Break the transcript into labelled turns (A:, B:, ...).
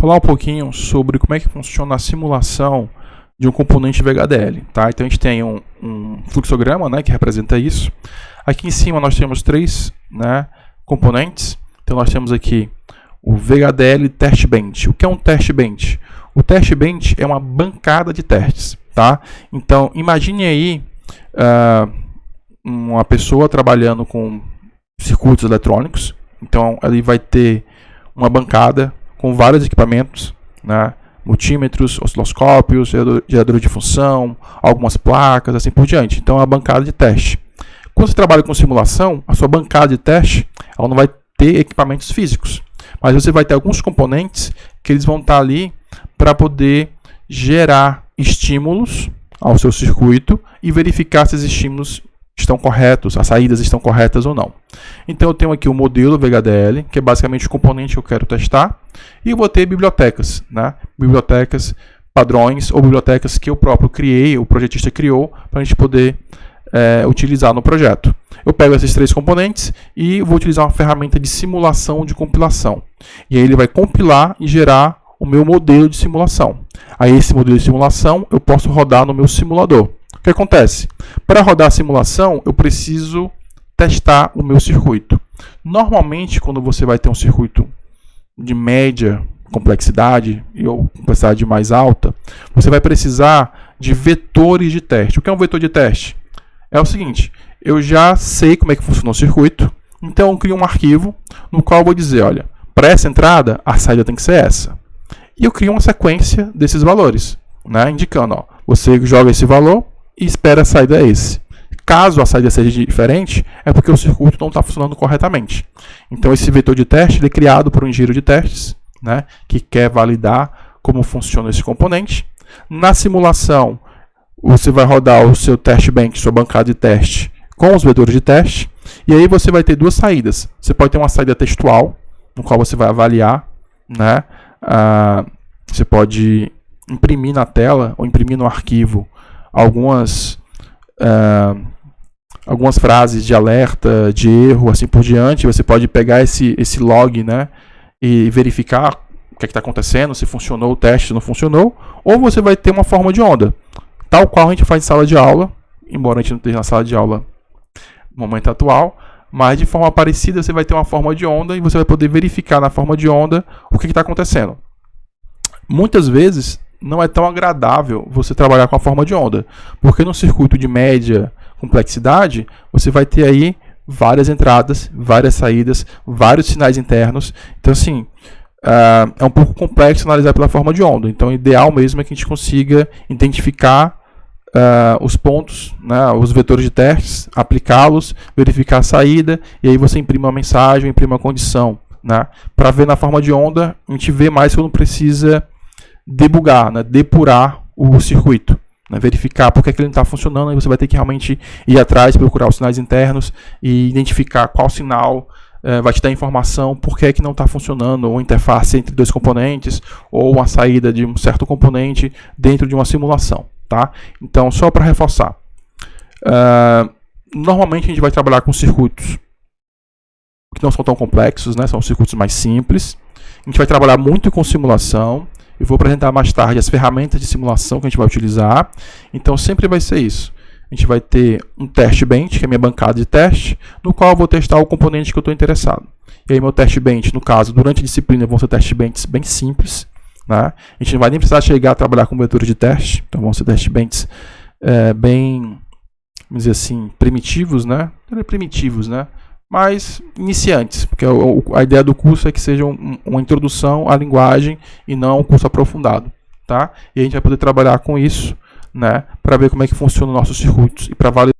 A: falar um pouquinho sobre como é que funciona a simulação de um componente VHDL, tá? Então a gente tem um fluxograma, né, que representa isso. Aqui em cima nós temos três, né, componentes. Então nós temos aqui o VHDL Test Bench. O que é um Test Bench? O Test Bench é uma bancada de testes, tá? Então imagine aí uma pessoa trabalhando com circuitos eletrônicos. Então ele vai ter uma bancada com vários equipamentos, né? Multímetros, osciloscópios, gerador de função, algumas placas, assim por diante. Então é uma bancada de teste. Quando você trabalha com simulação, a sua bancada de teste ela não vai ter equipamentos físicos, mas você vai ter alguns componentes que eles vão estar ali para poder gerar estímulos ao seu circuito e verificar se esses estímulos estão corretos, as saídas estão corretas ou não. Então eu tenho aqui o modelo VHDL, que é basicamente o componente que eu quero testar, e eu vou ter bibliotecas, né? Bibliotecas, padrões ou bibliotecas que eu próprio criei, o projetista criou, para a gente poder utilizar no projeto. Eu pego esses três componentes e vou utilizar uma ferramenta de simulação de compilação. E aí ele vai compilar e gerar o meu modelo de simulação. Aí esse modelo de simulação eu posso rodar no meu simulador. O que acontece? Para rodar a simulação, eu preciso testar o meu circuito. Normalmente, quando você vai ter um circuito de média complexidade ou complexidade mais alta, você vai precisar de vetores de teste. O que é um vetor de teste? É o seguinte, eu já sei como é que funciona o circuito, então eu crio um arquivo no qual eu vou dizer, olha, para essa entrada, a saída tem que ser essa. E eu crio uma sequência desses valores, né, indicando, ó, você joga esse valor e espera a saída esse. Caso a saída seja diferente, é porque o circuito não está funcionando corretamente. Então esse vetor de teste ele é criado por um engenheiro de testes, né, que quer validar como funciona esse componente. Na simulação, você vai rodar o seu test bench, sua bancada de teste, com os vetores de teste, e aí você vai ter duas saídas. Você pode ter uma saída textual, no qual você vai avaliar, né? Você pode imprimir na tela ou imprimir no arquivo algumas frases de alerta, de erro, assim por diante. Você pode pegar esse log, né, e verificar o que está acontecendo, se funcionou o teste, se não funcionou, ou você vai ter uma forma de onda, tal qual a gente faz em sala de aula, embora a gente não esteja na sala de aula no momento atual, mas de forma parecida você vai ter uma forma de onda e você vai poder verificar na forma de onda o que está acontecendo. Muitas vezes não é tão agradável você trabalhar com a forma de onda, porque no circuito de média complexidade você vai ter aí várias entradas, várias saídas, vários sinais internos. Então assim, é um pouco complexo analisar pela forma de onda. Então o ideal mesmo é que a gente consiga identificar os pontos, né, os vetores de testes, aplicá-los, verificar a saída, e aí você imprime uma mensagem, imprime uma condição, né? Para ver na forma de onda, a gente vê mais quando precisa debugar, né, depurar o circuito, né, verificar por que ele não está funcionando, aí você vai ter que realmente ir atrás, procurar os sinais internos e identificar qual sinal vai te dar informação por que não está funcionando, ou interface entre dois componentes, ou uma saída de um certo componente dentro de uma simulação. Tá? Então, só para reforçar, normalmente a gente vai trabalhar com circuitos que não são tão complexos, né? São circuitos mais simples. A gente vai trabalhar muito com simulação. Eu vou apresentar mais tarde as ferramentas de simulação que a gente vai utilizar. Então, sempre vai ser isso. A gente vai ter um test bench, que é a minha bancada de teste, no qual eu vou testar o componente que eu estou interessado. E aí, meu test bench, no caso, durante a disciplina, vão ser test benches bem simples. Né? A gente não vai nem precisar chegar a trabalhar com vetores de teste, então vão ser test benches bem, vamos dizer assim, primitivos, né? Não é primitivos, né? Mas iniciantes, porque a ideia do curso é que seja uma introdução à linguagem e não um curso aprofundado, tá? E a gente vai poder trabalhar com isso, né? Para ver como é que funciona os nossos circuitos e para validar